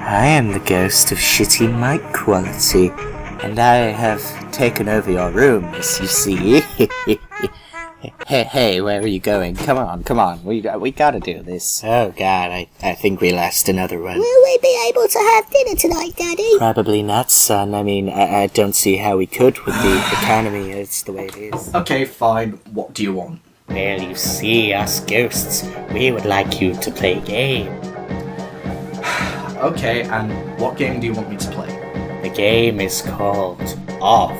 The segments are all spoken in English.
I am the ghost of shitty mic quality, and I have taken over your room, as you see. Hey, where are you going? Come on, we gotta do this. Oh god, I think we lost another one. Will we be able to have dinner tonight, Daddy? Probably not, son. I mean, I don't see how we could with the economy. It's the way it is. Okay, fine. What do you want? Well, you see, us ghosts, we would like you to play a game. Okay, and what game do you want me to play? The game is called Off.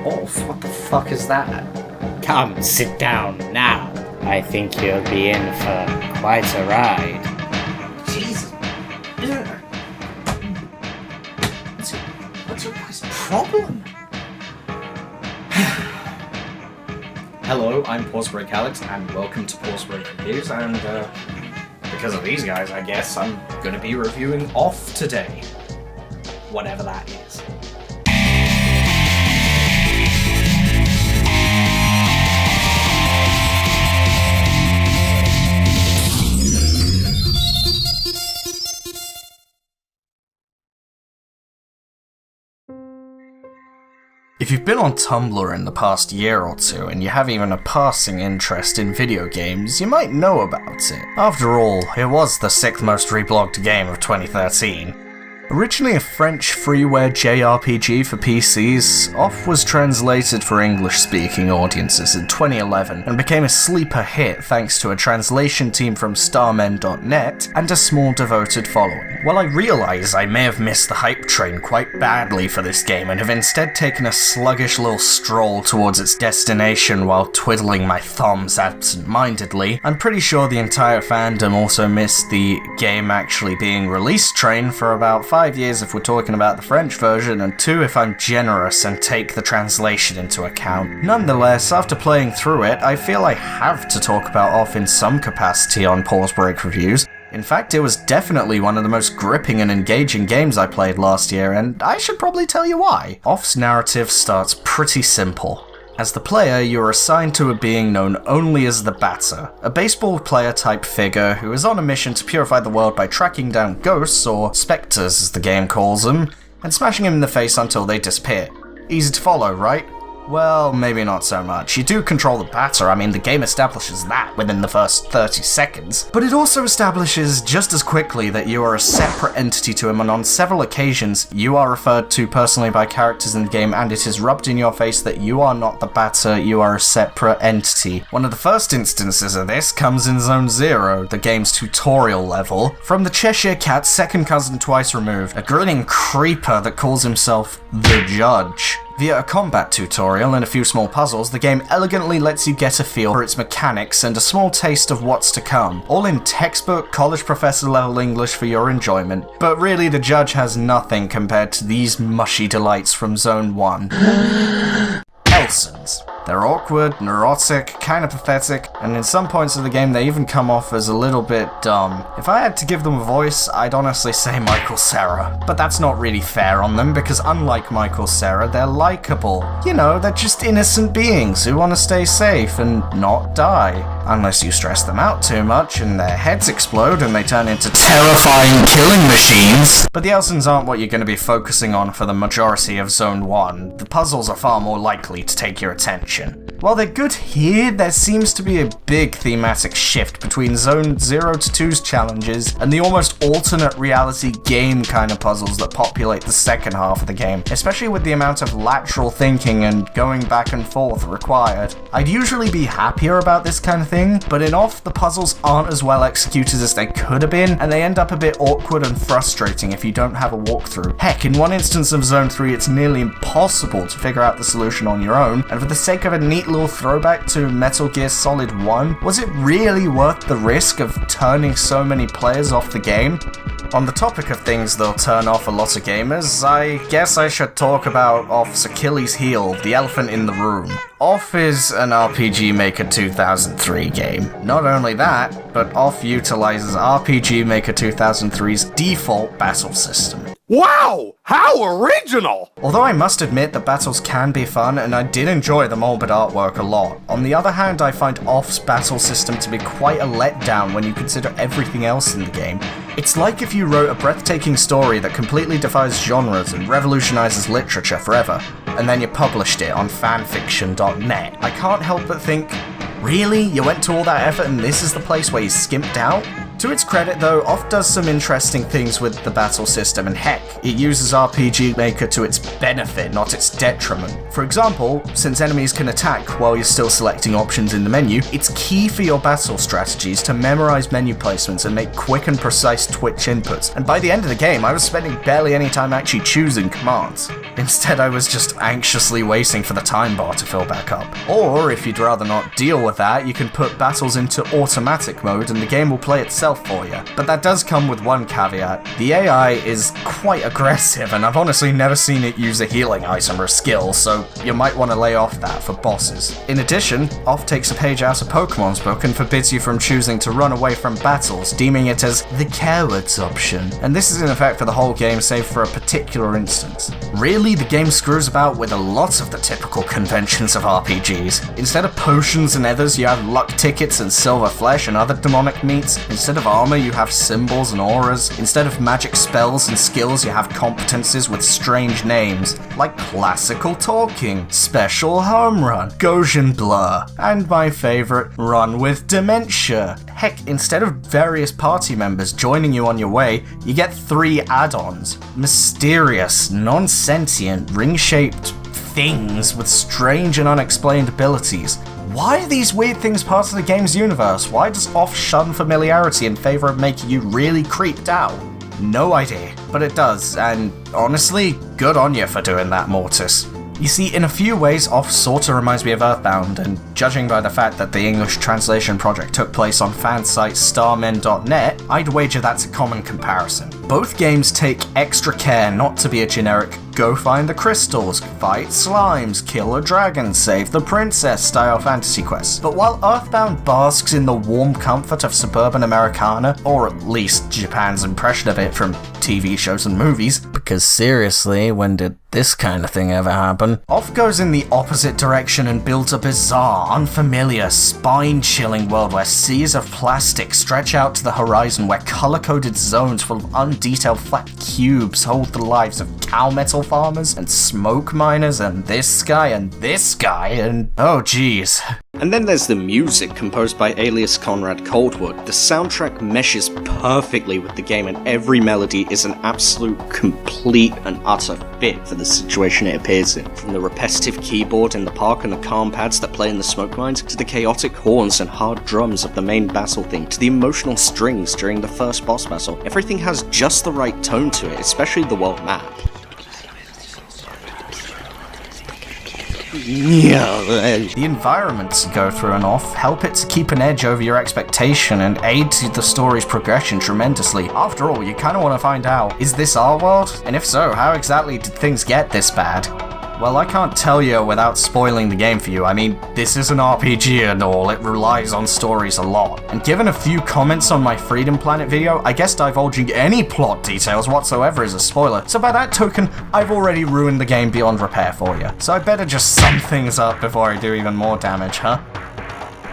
Off? What the fuck is that? Come, sit down now. I think you'll be in for quite a ride. Jesus. What's your guys' problem? Hello, I'm Pause Break Alex, and welcome to Pause Break Reviews, and because of these guys, I guess I'm gonna be reviewing Off today. Whatever that is. If you've been on Tumblr in the past year or two and you have even a passing interest in video games, you might know about it. After all, it was the 6th most reblogged game of 2013. Originally a French freeware JRPG for PCs, Off was translated for English-speaking audiences in 2011 and became a sleeper hit thanks to a translation team from Starmen.net and a small devoted following. While I realise I may have missed the hype train quite badly for this game and have instead taken a sluggish little stroll towards its destination while twiddling my thumbs absent-mindedly, I'm pretty sure the entire fandom also missed the game actually being released train for about 5 years if we're talking about the French version, and 2 if I'm generous and take the translation into account. Nonetheless, after playing through it, I feel I have to talk about Off in some capacity on Pause Break Reviews. In fact, it was definitely one of the most gripping and engaging games I played last year, and I should probably tell you why. Off's narrative starts pretty simple. As the player, you are assigned to a being known only as the Batter, a baseball player-type figure who is on a mission to purify the world by tracking down ghosts, or specters as the game calls them, and smashing them in the face until they disappear. Easy to follow, right? Well, maybe not so much. You do control the Batter, I mean the game establishes that within the first 30 seconds. But it also establishes just as quickly that you are a separate entity to him, and on several occasions you are referred to personally by characters in the game, and it is rubbed in your face that you are not the Batter, you are a separate entity. One of the first instances of this comes in Zone 0, the game's tutorial level, from the Cheshire Cat's second cousin twice removed, a grinning creeper that calls himself the Judge. Via a combat tutorial and a few small puzzles, the game elegantly lets you get a feel for its mechanics and a small taste of what's to come, all in textbook college professor level English for your enjoyment. But really, the Judge has nothing compared to these mushy delights from Zone 1. Elsons. They're awkward, neurotic, kinda pathetic, and in some points of the game they even come off as a little bit dumb. If I had to give them a voice, I'd honestly say Michael Cera. But that's not really fair on them, because unlike Michael Cera, they're likeable. You know, they're just innocent beings who want to stay safe and not die. Unless you stress them out too much and their heads explode and they turn into terrifying killing machines. But the Elsons aren't what you're going to be focusing on for the majority of Zone 1. The puzzles are far more likely to take your attention. While they're good here, there seems to be a big thematic shift between Zone 0 to 2's challenges and the almost alternate reality game kind of puzzles that populate the second half of the game, especially with the amount of lateral thinking and going back and forth required. I'd usually be happier about this kind of thing, but in Off, the puzzles aren't as well executed as they could have been, and they end up a bit awkward and frustrating if you don't have a walkthrough. Heck, in one instance of Zone 3, it's nearly impossible to figure out the solution on your own, and for the sake of a neat little throwback to Metal Gear Solid 1, was it really worth the risk of turning so many players off the game? On the topic of things that'll turn off a lot of gamers, I guess I should talk about Off's Achilles heel, the elephant in the room. Off is an RPG Maker 2003 game. Not only that, but Off utilizes RPG Maker 2003's default battle system. Wow! How original! Although I must admit that battles can be fun, and I did enjoy the morbid artwork a lot. On the other hand, I find Off's battle system to be quite a letdown when you consider everything else in the game. It's like if you wrote a breathtaking story that completely defies genres and revolutionizes literature forever, and then you published it on fanfiction.net. I can't help but think, really? You went to all that effort and this is the place where you skimped out? To its credit though, Off does some interesting things with the battle system, and heck, it uses RPG Maker to its benefit, not its detriment. For example, since enemies can attack while you're still selecting options in the menu, it's key for your battle strategies to memorize menu placements and make quick and precise twitch inputs, and by the end of the game I was spending barely any time actually choosing commands. Instead I was just anxiously waiting for the time bar to fill back up. Or, if you'd rather not deal with that, you can put battles into automatic mode and the game will play itself for you. But that does come with one caveat. The AI is quite aggressive, and I've honestly never seen it use a healing item or skill, so you might want to lay off that for bosses. In addition, Off takes a page out of Pokemon's book and forbids you from choosing to run away from battles, deeming it as the coward's option. And this is in effect for the whole game save for a particular instance. Really, the game screws about with a lot of the typical conventions of RPGs. Instead of potions and ethers, you have luck tickets and silver flesh and other demonic meats. Instead of armor, you have symbols and auras. Instead of magic spells and skills, you have competences with strange names, like classical talking, special home run, Gaussian blur, and my favorite, run with dementia. Heck, instead of various party members joining you on your way, you get 3 add-ons. Mysterious, non-sentient, ring-shaped things with strange and unexplained abilities. Why are these weird things part of the game's universe? Why does Off shun familiarity in favor of making you really creeped out? No idea, but it does, and honestly, good on you for doing that, Mortis. You see, in a few ways, Off sorta reminds me of Earthbound, and judging by the fact that the English translation project took place on fan site starmen.net, I'd wager that's a common comparison. Both games take extra care not to be a generic go find the crystals, fight slimes, kill a dragon, save the princess style fantasy quest. But while Earthbound basks in the warm comfort of suburban Americana, or at least Japan's impression of it from TV shows and movies, because seriously, when did this kind of thing ever happen? Off goes in the opposite direction and builds a bizarre, unfamiliar, spine-chilling world where seas of plastic stretch out to the horizon, where color-coded zones full of undetailed flat cubes hold the lives of cow metal farmers and smoke miners and this guy and oh geez. And then there's the music, composed by alias Conrad Coldwood. The soundtrack meshes perfectly with the game, and every melody is an absolute complete and utter fit for the situation it appears in. From the repetitive keyboard in the park and the calm pads that play in the smoke mines, to the chaotic horns and hard drums of the main battle theme, to the emotional strings during the first boss battle, everything has just the right tone to it, especially the world map. The environments you go through and Off help it to keep an edge over your expectation and aid to the story's progression tremendously. After all, you kinda wanna find out, is this our world? And if so, how exactly did things get this bad? Well, I can't tell you without spoiling the game for you. I mean, this is an RPG and all, it relies on stories a lot. And given a few comments on my Freedom Planet video, I guess divulging any plot details whatsoever is a spoiler. So by that token, I've already ruined the game beyond repair for you. So I better just sum things up before I do even more damage, huh?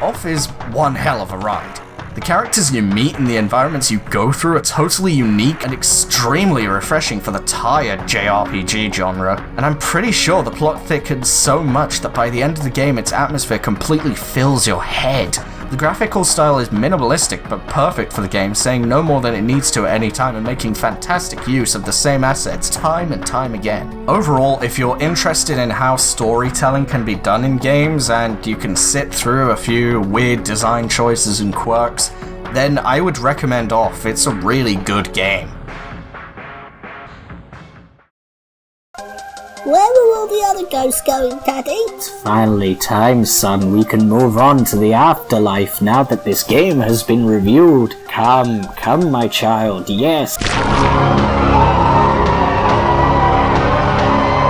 Off is one hell of a ride. The characters you meet and the environments you go through are totally unique and extremely refreshing for the tired JRPG genre, and I'm pretty sure the plot thickens so much that by the end of the game its atmosphere completely fills your head. The graphical style is minimalistic but perfect for the game, saying no more than it needs to at any time and making fantastic use of the same assets time and time again. Overall, if you're interested in how storytelling can be done in games and you can sit through a few weird design choices and quirks, then I would recommend Off. It's a really good game. Where were all the other ghosts going, Daddy? It's finally time, son. We can move on to the afterlife now that this game has been reviewed. Come, my child, yes.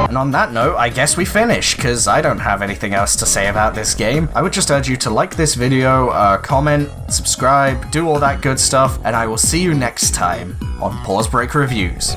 And on that note, I guess we finish, because I don't have anything else to say about this game. I would just urge you to like this video, comment, subscribe, do all that good stuff, and I will see you next time on Pause Break Reviews.